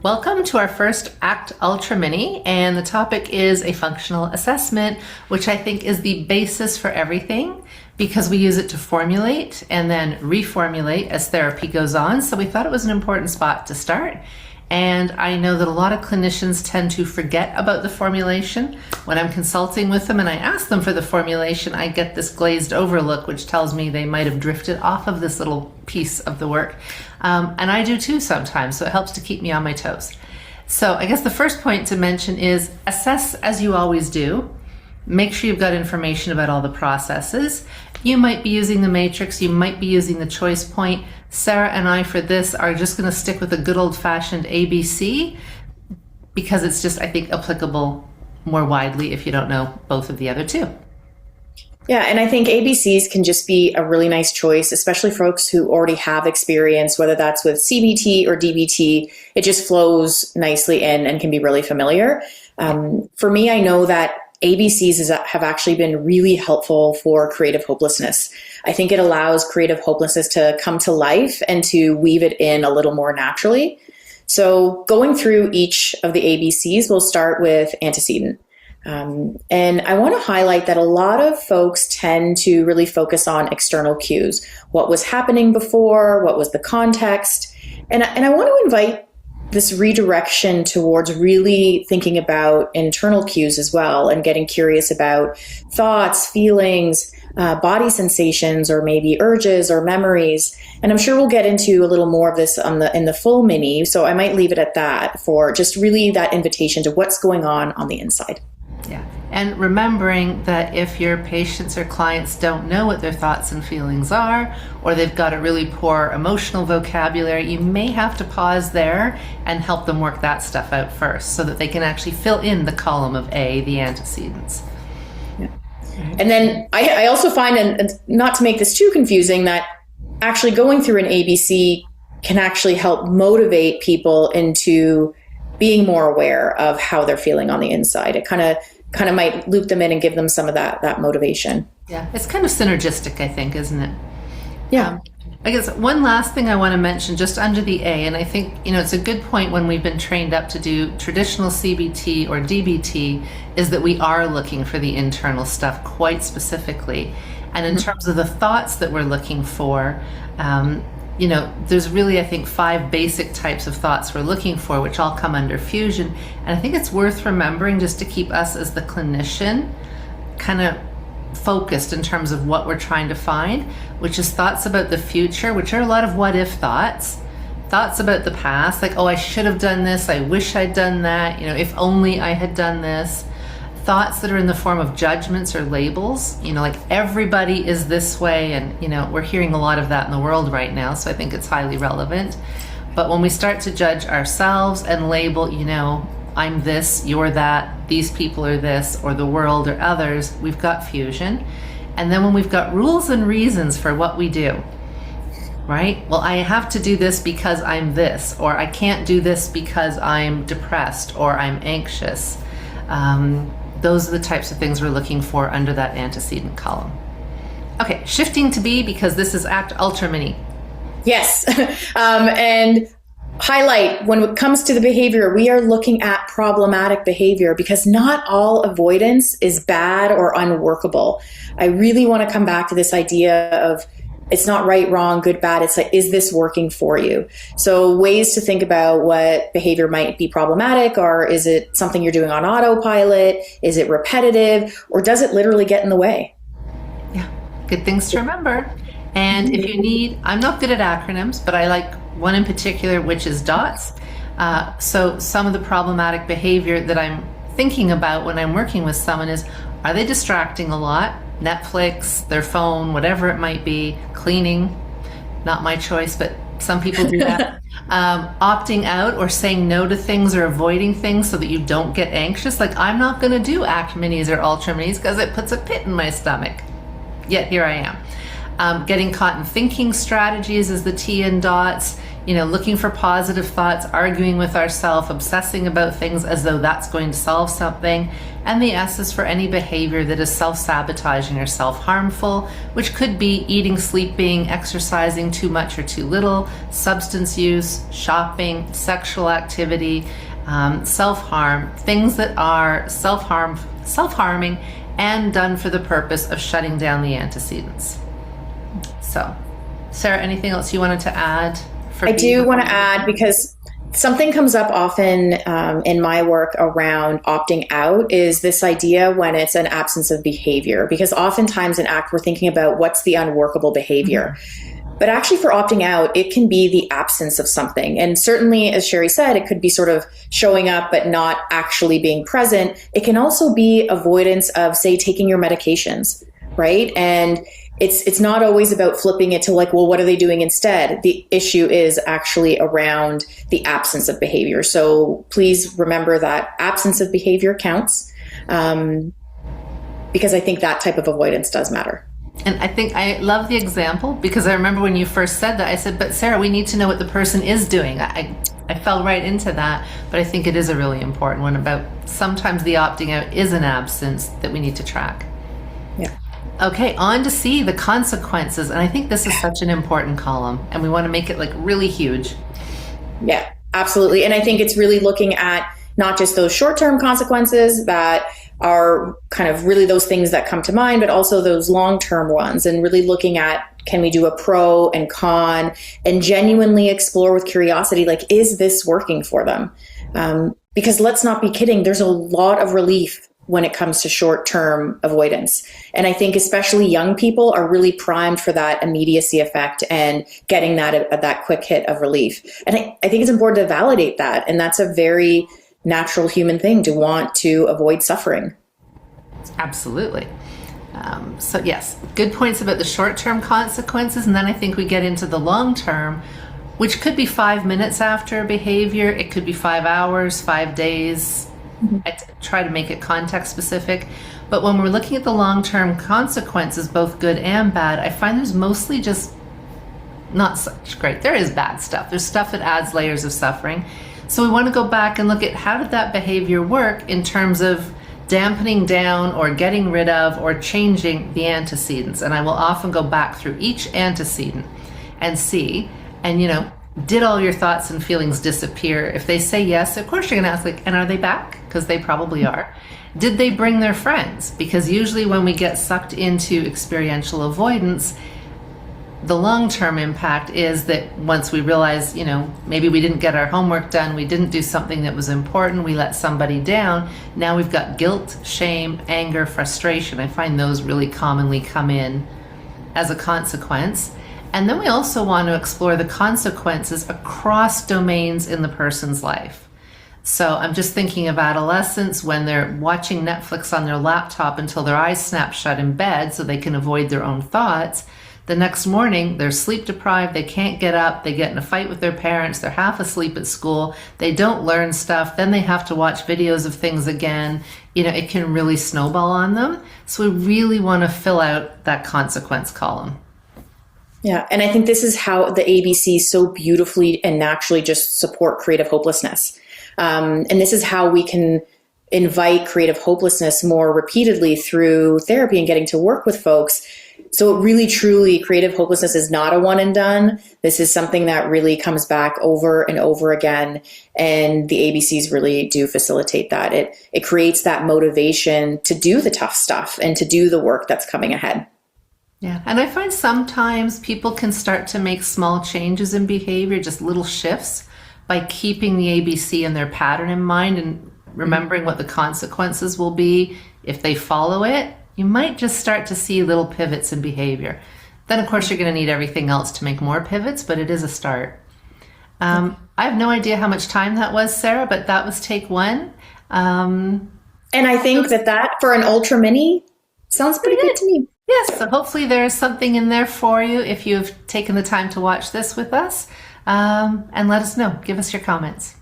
Welcome to our first ACT Ultra Mini, and the topic is a functional assessment, which I think is the basis for everything because we use it to formulate and then reformulate as therapy goes on. So we thought it was an important spot to start. And I know that a lot of clinicians tend to forget about the formulation. When I'm consulting with them and I ask them for the formulation, I get this glazed over look, which tells me they might have drifted off of this little piece of the work. And I do too sometimes, so it helps to keep me on my toes. So I guess the first point to mention is assess as you always do. Make sure you've got information about all the processes. You might be using the matrix, you might be using the choice point. Sarah and I for this are just going to stick with a good old-fashioned ABC because it's just, I think, applicable more widely if you don't know both of the other two. Yeah, and I think ABCs can just be a really nice choice, especially folks who already have experience, whether that's with CBT or DBT. It just flows nicely in and can be really familiar. For me, I know that ABCs have actually been really helpful for creative hopelessness. I think it allows creative hopelessness to come to life and to weave it in a little more naturally. So going through each of the ABCs, we'll start with antecedent. And I want to highlight that a lot of folks tend to really focus on external cues. What was happening before? What was the context? And I want to invite this redirection towards really thinking about internal cues as well and getting curious about thoughts, feelings, body sensations, or maybe urges or memories. And I'm sure we'll get into a little more of this in the full mini. So I might leave it at that for just really that invitation to what's going on the inside. Yeah, and remembering that if your patients or clients don't know what their thoughts and feelings are, or they've got a really poor emotional vocabulary, you may have to pause there and help them work that stuff out first so that they can actually fill in the column of A, the antecedents. Yeah. And then I also find, and not to make this too confusing, that actually going through an ABC can actually help motivate people into being more aware of how they're feeling on the inside. It kind of might loop them in and give them some of that motivation. Yeah, it's kind of synergistic, I think, isn't it? Yeah. I guess one last thing I want to mention just under the A, and I think, it's a good point when we've been trained up to do traditional CBT or DBT, is that we are looking for the internal stuff quite specifically. And in terms of the thoughts that we're looking for, there's really, I think, 5 basic types of thoughts we're looking for, which all come under fusion. And I think it's worth remembering just to keep us as the clinician kind of focused in terms of what we're trying to find, which is thoughts about the future, which are a lot of what if thoughts about the past, like, oh, I should have done this, I wish I'd done that, if only I had done this. Thoughts that are in the form of judgments or labels, like everybody is this way, and we're hearing a lot of that in the world right now, so I think it's highly relevant. But when we start to judge ourselves and label, I'm this, you're that, these people are this, or the world or others, we've got fusion. And then when we've got rules and reasons for what we do, right? Well, I have to do this because I'm this, or I can't do this because I'm depressed or I'm anxious. Those are the types of things we're looking for under that antecedent column. Okay, shifting to B because this is ACT Ultra Mini. Yes, and highlight when it comes to the behavior, we are looking at problematic behavior because not all avoidance is bad or unworkable. I really want to come back to this idea of it's not right, wrong, good, bad. It's like, is this working for you? So ways to think about what behavior might be problematic, or is it something you're doing on autopilot? Is it repetitive, or does it literally get in the way? Yeah, good things to remember. And if you need, I'm not good at acronyms, but I like one in particular, which is DOTS. So some of the problematic behavior that I'm thinking about when I'm working with someone is, are they distracting a lot? Netflix, their phone, whatever it might be, cleaning, not my choice, but some people do that. Opting out or saying no to things or avoiding things so that you don't get anxious. Like, I'm not going to do ACT Minis or Ultra Minis because it puts a pit in my stomach. Yet here I am. Getting caught in thinking strategies is the T in DOTS. looking for positive thoughts, arguing with ourselves, obsessing about things as though that's going to solve something. And the S is for any behavior that is self-sabotaging or self-harmful, which could be eating, sleeping, exercising too much or too little, substance use, shopping, sexual activity, self-harm, things that are self-harming and done for the purpose of shutting down the antecedents. So, Sarah, anything else you wanted to add? I do want to add, because something comes up often in my work around opting out, is this idea when it's an absence of behavior, because oftentimes in ACT we're thinking about what's the unworkable behavior. But actually for opting out, it can be the absence of something. And certainly, as Sherry said, it could be sort of showing up but not actually being present. It can also be avoidance of, say, taking your medications, right? And it's not always about flipping it to like, well, what are they doing instead? The issue is actually around the absence of behavior. So please remember that absence of behavior counts, because I think that type of avoidance does matter. And I think I love the example, because I remember when you first said that, I said, but Sarah, we need to know what the person is doing. I fell right into that, but I think it is a really important one about sometimes the opting out is an absence that we need to track. Yeah. Okay, on to C, the consequences. And I think this is such an important column, and we want to make it like really huge. Yeah, absolutely. And I think it's really looking at not just those short-term consequences that are kind of really those things that come to mind, but also those long-term ones, and really looking at, can we do a pro and con and genuinely explore with curiosity, like, is this working for them? Because let's not be kidding, there's a lot of relief when it comes to short-term avoidance. And I think especially young people are really primed for that immediacy effect and getting that quick hit of relief. And I think it's important to validate that. And that's a very natural human thing to want to avoid suffering. Absolutely. So yes, good points about the short-term consequences. And then I think we get into the long-term, which could be 5 minutes after behavior. It could be 5 hours, 5 days. I try to make it context specific. But when we're looking at the long-term consequences, both good and bad, I find there's mostly just not such great. There is bad stuff. There's stuff that adds layers of suffering. So we want to go back and look at, how did that behavior work in terms of dampening down or getting rid of or changing the antecedents. And I will often go back through each antecedent and see, and did all your thoughts and feelings disappear? If they say yes, of course you're going to ask, like, and are they back? Because they probably are. Did they bring their friends? Because usually when we get sucked into experiential avoidance, the long-term impact is that once we realize, maybe we didn't get our homework done, we didn't do something that was important, we let somebody down, now we've got guilt, shame, anger, frustration. I find those really commonly come in as a consequence. And then we also want to explore the consequences across domains in the person's life. So I'm just thinking of adolescents when they're watching Netflix on their laptop until their eyes snap shut in bed so they can avoid their own thoughts. The next morning, they're sleep deprived, they can't get up, they get in a fight with their parents, they're half asleep at school, they don't learn stuff, then they have to watch videos of things again. It can really snowball on them. So we really want to fill out that consequence column. Yeah, and I think this is how the ABCs so beautifully and naturally just support creative hopelessness. And this is how we can invite creative hopelessness more repeatedly through therapy and getting to work with folks. So it really, truly, creative hopelessness is not a one and done. This is something that really comes back over and over again. And the ABCs really do facilitate that. It creates that motivation to do the tough stuff and to do the work that's coming ahead. Yeah, and I find sometimes people can start to make small changes in behavior, just little shifts, by keeping the ABC and their pattern in mind and remembering what the consequences will be if they follow it. You might just start to see little pivots in behavior. Then, of course, you're going to need everything else to make more pivots, but it is a start. I have no idea how much time that was, Sarah, but that was take one. And I think that for an ultra mini sounds pretty good to me. Yes, so hopefully there's something in there for you if you've taken the time to watch this with us. And let us know. Give us your comments.